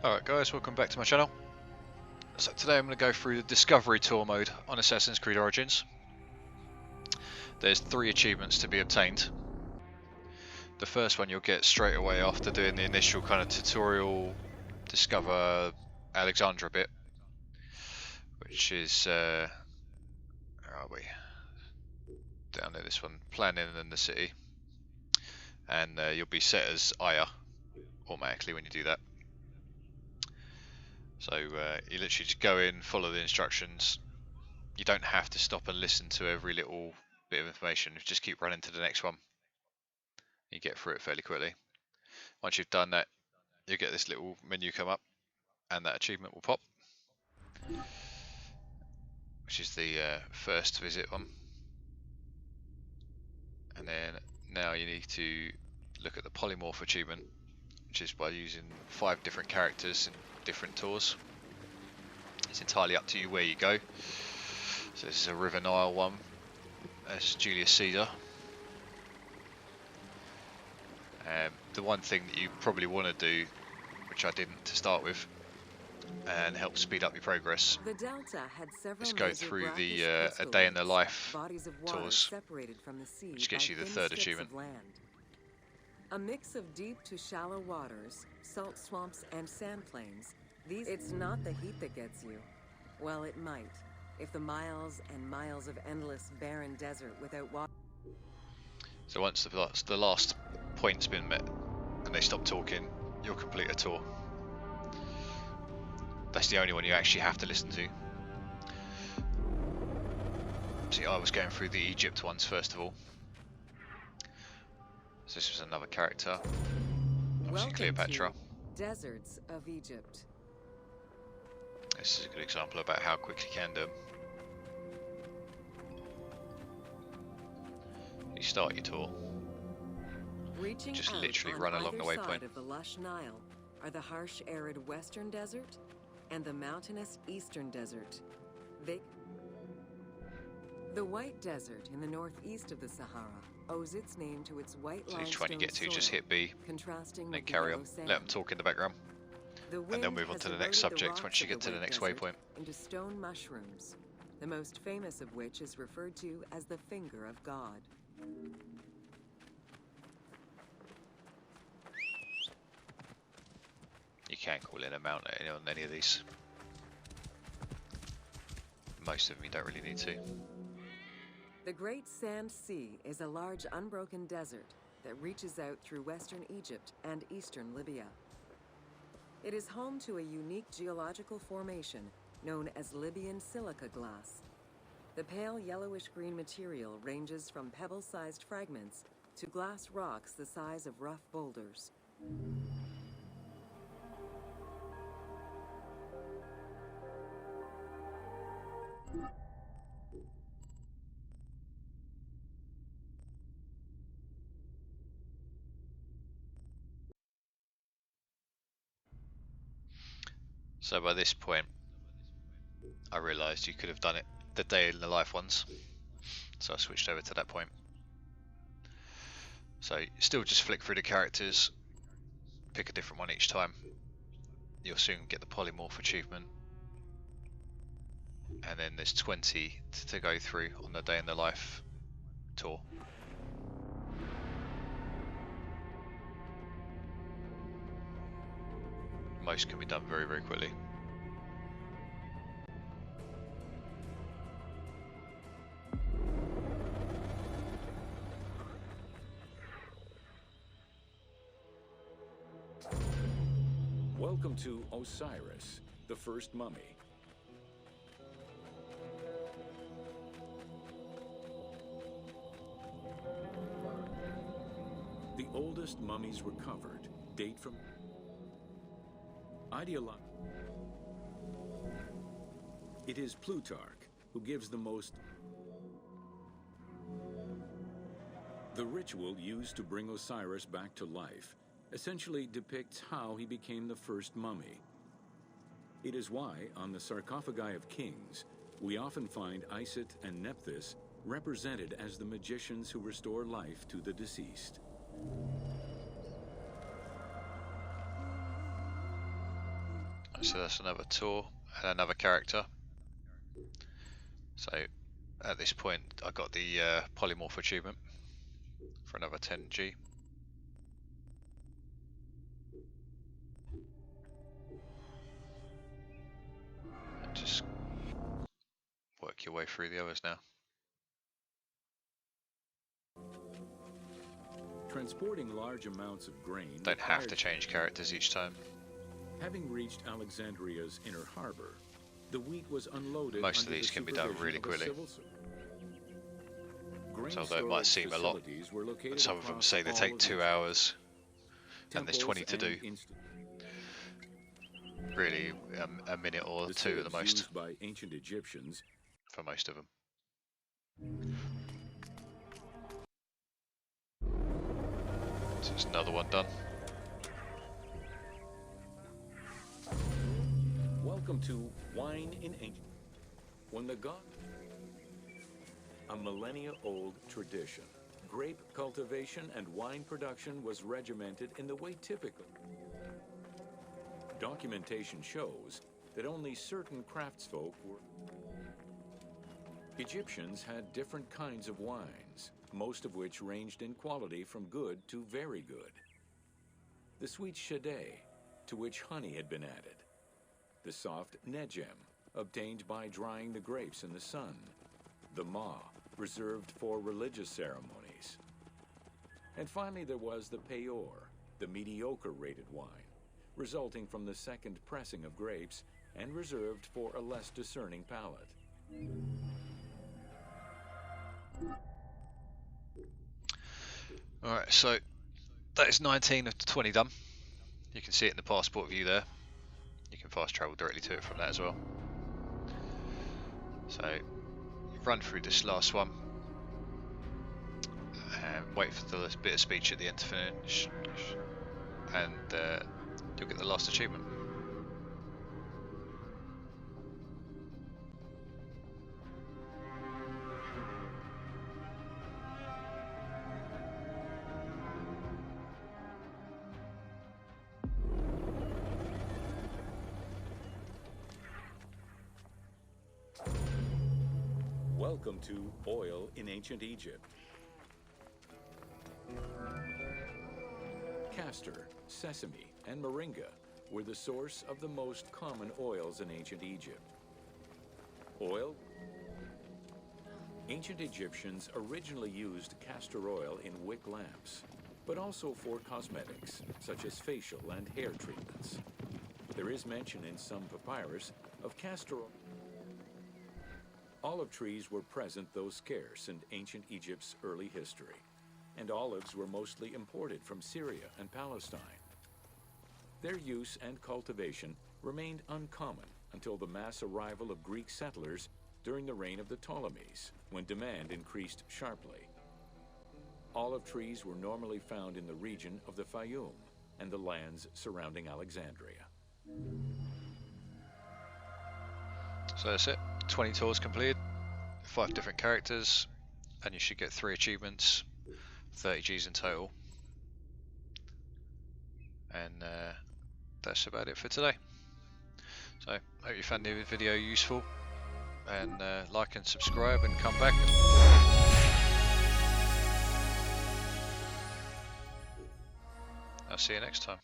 Alright guys, welcome back to my channel. So today I'm going to go through the Discovery Tour mode on Assassin's Creed Origins. There's 3 achievements to be obtained. The first one you'll get straight away after doing the initial kind of tutorial, discover Alexandra bit, which is, where are we? Down there, this one, planning in the city. And you'll be set as Aya automatically when you do that. So you literally just go in, follow the instructions. You don't have to stop and listen to every little bit of information. You just keep running to the next one. You get through it fairly quickly. Once you've done that, you get this little menu come up, and that achievement will pop, which is the first visit one. And then now you need to look at the Polymorph achievement, which is by using 5 different characters in different tours. It's entirely up to you where you go. So this is a River Nile one. That's Julius Caesar. The one thing that you probably want to do, which I didn't to start with, and help speed up your progress, is go through the A Day in the Life tours, which gets you the 3rd achievement. A mix of deep to shallow waters, salt swamps, and sand plains. It's not the heat that gets you. Well, it might, if the miles and miles of endless barren desert without water. So once the last point's been met and they stop talking, you'll complete a tour. That's the only one you actually have to listen to. See, I was going through the Egypt ones first of all. So this was another character, obviously Cleopatra. Deserts of Egypt. This is a good example about how quickly you can do them. You start your tour. Just literally run along the waypoint. Of the lush Nile are the harsh, arid western desert and the mountainous eastern desert. The White Desert in the northeast of the Sahara owes its name to its white limestone soil. Each one you get to, just hit B, and then carry on. Let them talk in the background, and then move on to the next subject once you get to the next waypoint. Into stone mushrooms, the most famous of which is referred to as the Finger of God. You can call in a mount on any of these. Most of them you don't really need to. The Great Sand Sea is a large unbroken desert that reaches out through western Egypt and eastern Libya. It is home to a unique geological formation known as Libyan silica glass. The pale yellowish-green material ranges from pebble-sized fragments to glass rocks the size of rough boulders. So by this point, I realised you could have done it the Day in the Life ones, so I switched over to that point. So still just flick through the characters, pick a different one each time. You'll soon get the Polymorph achievement, and then there's 20 to go through on the Day in the Life tour. Most can be done very, very quickly. Welcome to Osiris, the first mummy. The oldest mummies recovered date from It is Plutarch who gives the most. The ritual used to bring Osiris back to life essentially depicts how he became the first mummy. It is why, on the sarcophagi of kings, we often find Isit and Nephthys represented as the magicians who restore life to the deceased. So that's another tour and another character. So at this point I got the Polymorph achievement for another 10G. And just work your way through the others now. Transporting large amounts of grain. Don't have to change characters each time. Having reached Alexandria's inner harbor, the wheat was unloaded. Most of these can be done really quickly. So although it might seem a lot, some of them say they take 2 hours and there's 20 to do. Really a minute or two at the most by ancient Egyptians for most of them. So there's another one done. Welcome to Wine in Ancient. When the god... A millennia-old tradition. Grape cultivation and wine production was regimented in the way typical. Documentation shows that only certain craftsfolk were... Egyptians had different kinds of wines, most of which ranged in quality from good to very good. The sweet shadé, to which honey had been added. The soft negem, obtained by drying the grapes in the sun. The ma, reserved for religious ceremonies. And finally there was the peor, the mediocre rated wine, resulting from the second pressing of grapes and reserved for a less discerning palate. Alright, so that is 19 of the 20 done. You can see it in the passport view there. You can fast travel directly to it from that as well. So run through this last one and wait for the bit of speech at the end to finish, and you'll get the last achievement. Welcome to Oil in Ancient Egypt. Castor, sesame, and moringa were the source of the most common oils in ancient Egypt. Oil? Ancient Egyptians originally used castor oil in wick lamps, but also for cosmetics, such as facial and hair treatments. There is mention in some papyrus of castor oil. Olive trees were present, though scarce, in ancient Egypt's early history, and olives were mostly imported from Syria and Palestine. Their use and cultivation remained uncommon until the mass arrival of Greek settlers during the reign of the Ptolemies, when demand increased sharply. Olive trees were normally found in the region of the Fayum and the lands surrounding Alexandria. So that's it. 20 tours completed, 5 different characters, and you should get 3 achievements, 30 Gs in total. And that's about it for today. So hope you found the video useful, and like and subscribe and come back. I'll see you next time.